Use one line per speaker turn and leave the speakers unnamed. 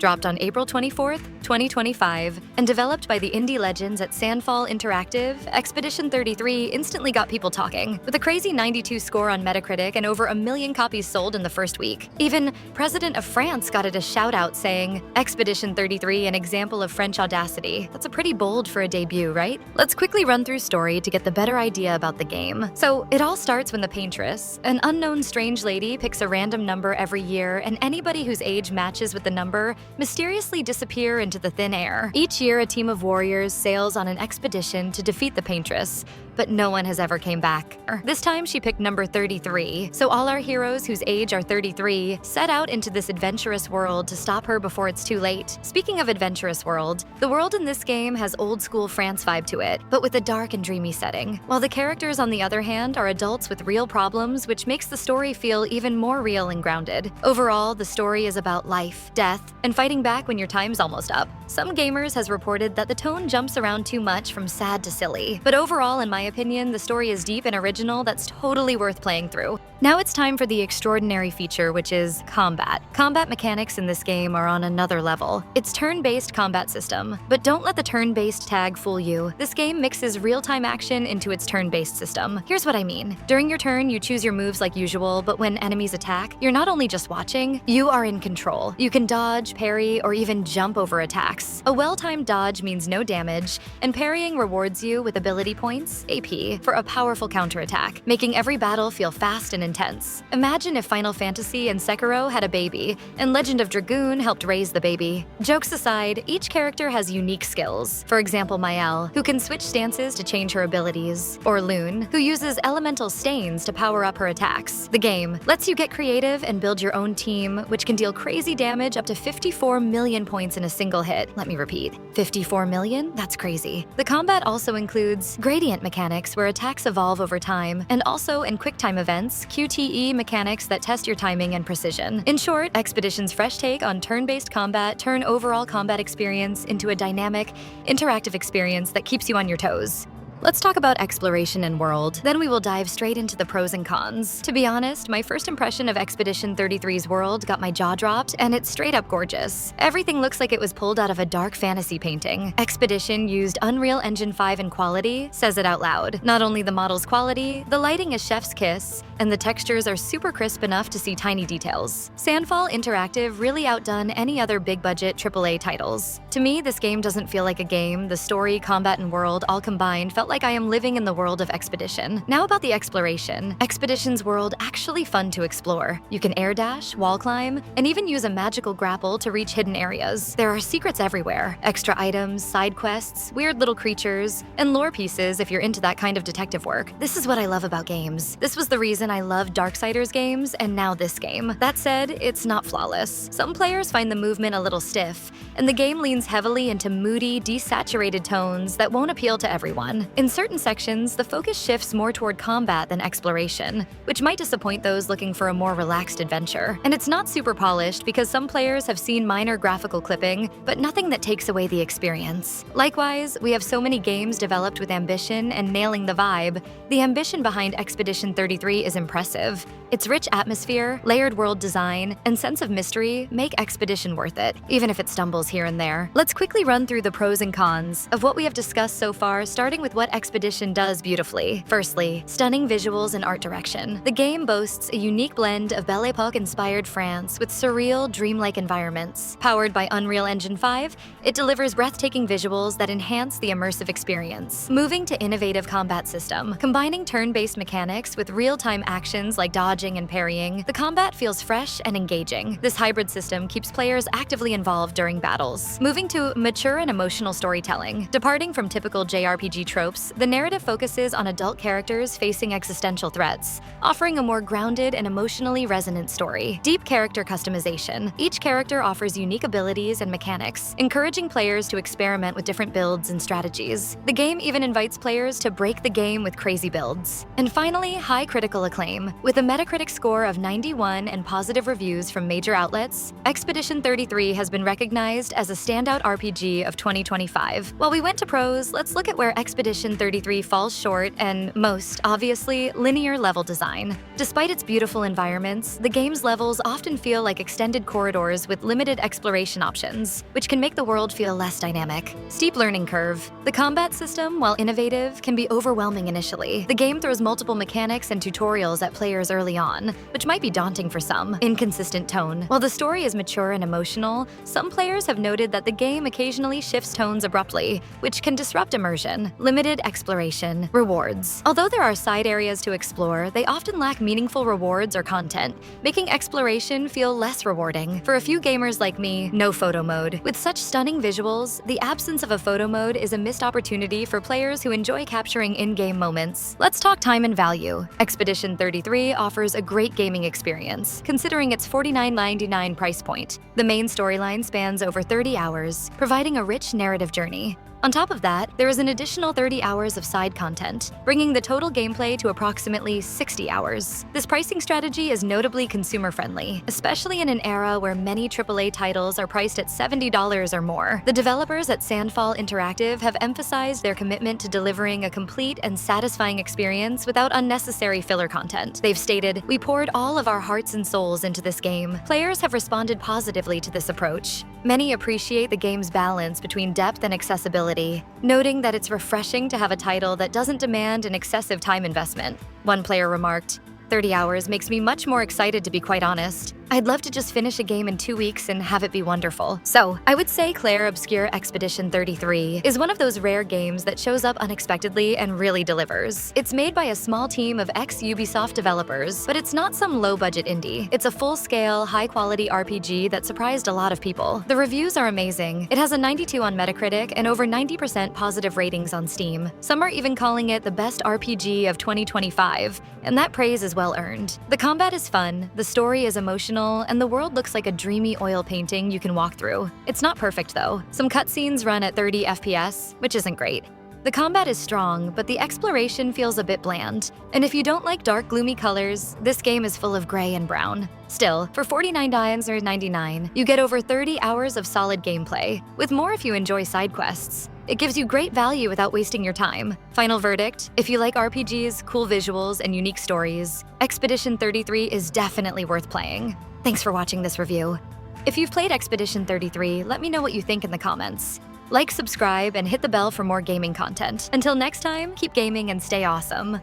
dropped on April 24th, 2025, and developed by the indie legends at Sandfall Interactive, Expedition 33 instantly got people talking, with a crazy 92 score on Metacritic and over 1 million copies sold in the first week. Even President of France got it a shout-out saying, "Expedition 33, an example of French audacity." That's a pretty bold for a debut, right? Let's quickly run through story to get the better idea about the game. So, it all starts when the Paintress, an unknown strange lady, picks a random number every year, and anybody whose age matches with the number mysteriously disappear into the thin air. Each year, a team of warriors sails on an expedition to defeat the Paintress, but no one has ever came back. This time, she picked number 33, so all our heroes whose age are 33 set out into this adventurous world to stop her before it's too late. Speaking of adventurous world, the world in this game has old-school France vibe to it, but with a dark and dreamy setting, while the characters, on the other hand, are adults with real problems, which makes the story feel even more real and grounded. Overall, the story is about life, death, and fighting back when your time's almost up. Some gamers has reported that the tone jumps around too much from sad to silly, but overall, in my opinion, the story is deep and original that's totally worth playing through. Now it's time for the extraordinary feature, which is combat. Combat mechanics in this game are on another level. It's turn-based combat system, but don't let the turn-based tag fool you. This game mixes real-time action into its turn-based system. Here's what I mean. During your turn, you choose your moves like usual, but when enemies attack, you're not only just watching, you are in control. You can dodge, parry, or even jump over attacks. A well-timed dodge means no damage, and parrying rewards you with ability points, AP, for a powerful counterattack, making every battle feel fast and intense. Imagine if Final Fantasy and Sekiro had a baby, and Legend of Dragoon helped raise the baby. Jokes aside, each character has unique skills. For example, Mael, who can switch stances to change her abilities, or Lune, who uses elemental stains to power up her attacks. The game lets you get creative and build your own team, which can deal crazy damage up to 54 million points in a single hit. Let me repeat, 54 million? That's crazy. The combat also includes gradient mechanics where attacks evolve over time, and also in QuickTime events, QTE mechanics that test your timing and precision. In short, Expedition's fresh take on turn-based combat turn overall combat experience into a dynamic, interactive experience that keeps you on your toes. Let's talk about exploration and world, then we will dive straight into the pros and cons. To be honest, my first impression of Expedition 33's world got my jaw dropped, and it's straight up gorgeous. Everything looks like it was pulled out of a dark fantasy painting. Expedition used Unreal Engine 5 in quality says it out loud. Not only the model's quality, the lighting is chef's kiss, and the textures are super crisp enough to see tiny details. Sandfall Interactive really outdone any other big-budget AAA titles. To me, this game doesn't feel like a game. The story, combat, and world all combined felt like I am living in the world of Expedition. Now about the exploration. Expedition's world actually fun to explore. You can air dash, wall climb, and even use a magical grapple to reach hidden areas. There are secrets everywhere, extra items, side quests, weird little creatures, and lore pieces if you're into that kind of detective work. This is what I love about games. This was the reason I loved Darksiders games, and now this game. That said, it's not flawless. Some players find the movement a little stiff, and the game leans heavily into moody, desaturated tones that won't appeal to everyone. In certain sections, the focus shifts more toward combat than exploration, which might disappoint those looking for a more relaxed adventure. And it's not super polished because some players have seen minor graphical clipping, but nothing that takes away the experience. Likewise, we have so many games developed with ambition and nailing the vibe. The ambition behind Expedition 33 is impressive. Its rich atmosphere, layered world design, and sense of mystery make Expedition worth it, even if it stumbles here and there. Let's quickly run through the pros and cons of what we have discussed so far, starting with what Expedition does beautifully. Firstly, stunning visuals and art direction. The game boasts a unique blend of Belle Epoque-inspired France with surreal, dreamlike environments. Powered by Unreal Engine 5, it delivers breathtaking visuals that enhance the immersive experience. Moving to innovative combat system. Combining turn-based mechanics with real-time actions like dodging and parrying, the combat feels fresh and engaging. This hybrid system keeps players actively involved during battles. Moving to mature and emotional storytelling. Departing from typical JRPG tropes, the narrative focuses on adult characters facing existential threats, offering a more grounded and emotionally resonant story. Deep character customization. Each character offers unique abilities and mechanics, encouraging players to experiment with different builds and strategies. The game even invites players to break the game with crazy builds. And finally, high critical acclaim. With a Metacritic Metacritic score of 91 and positive reviews from major outlets, Expedition 33 has been recognized as a standout RPG of 2025. While we went to pros, let's look at where Expedition 33 falls short and, most obviously, linear level design. Despite its beautiful environments, the game's levels often feel like extended corridors with limited exploration options, which can make the world feel less dynamic. Steep learning curve. The combat system, while innovative, can be overwhelming initially. The game throws multiple mechanics and tutorials at players early on, which might be daunting for some. Inconsistent tone. While the story is mature and emotional, some players have noted that the game occasionally shifts tones abruptly, which can disrupt immersion. Limited exploration. Rewards. Although there are side areas to explore, they often lack meaningful rewards or content, making exploration feel less rewarding. For a few gamers like me, no photo mode. With such stunning visuals, the absence of a photo mode is a missed opportunity for players who enjoy capturing in-game moments. Let's talk time and value. Expedition 33 offers a great gaming experience, considering its $49.99 price point. The main storyline spans over 30 hours, providing a rich narrative journey. On top of that, there is an additional 30 hours of side content, bringing the total gameplay to approximately 60 hours. This pricing strategy is notably consumer-friendly, especially in an era where many AAA titles are priced at $70 or more. The developers at Sandfall Interactive have emphasized their commitment to delivering a complete and satisfying experience without unnecessary filler content. They've stated, "We poured all of our hearts and souls into this game." Players have responded positively to this approach. Many appreciate the game's balance between depth and accessibility, noting that it's refreshing to have a title that doesn't demand an excessive time investment. One player remarked, "30 hours makes me much more excited, to be quite honest. I'd love to just finish a game in 2 weeks and have it be wonderful." So, I would say Claire Obscure Expedition 33 is one of those rare games that shows up unexpectedly and really delivers. It's made by a small team of ex-Ubisoft developers, but it's not some low-budget indie. It's a full-scale, high-quality RPG that surprised a lot of people. The reviews are amazing. It has a 92 on Metacritic and over 90% positive ratings on Steam. Some are even calling it the best RPG of 2025, and that praise is well earned. The combat is fun, the story is emotional, and the world looks like a dreamy oil painting you can walk through. It's not perfect though. Some cutscenes run at 30 FPS, which isn't great. The combat is strong, but the exploration feels a bit bland. And if you don't like dark, gloomy colors, this game is full of gray and brown. Still, for $49.99, you get over 30 hours of solid gameplay, with more if you enjoy side quests. It gives you great value without wasting your time. Final verdict, if you like RPGs, cool visuals, and unique stories, Expedition 33 is definitely worth playing. Thanks for watching this review. If you've played Expedition 33, let me know what you think in the comments. Like, subscribe, and hit the bell for more gaming content. Until next time, keep gaming and stay awesome.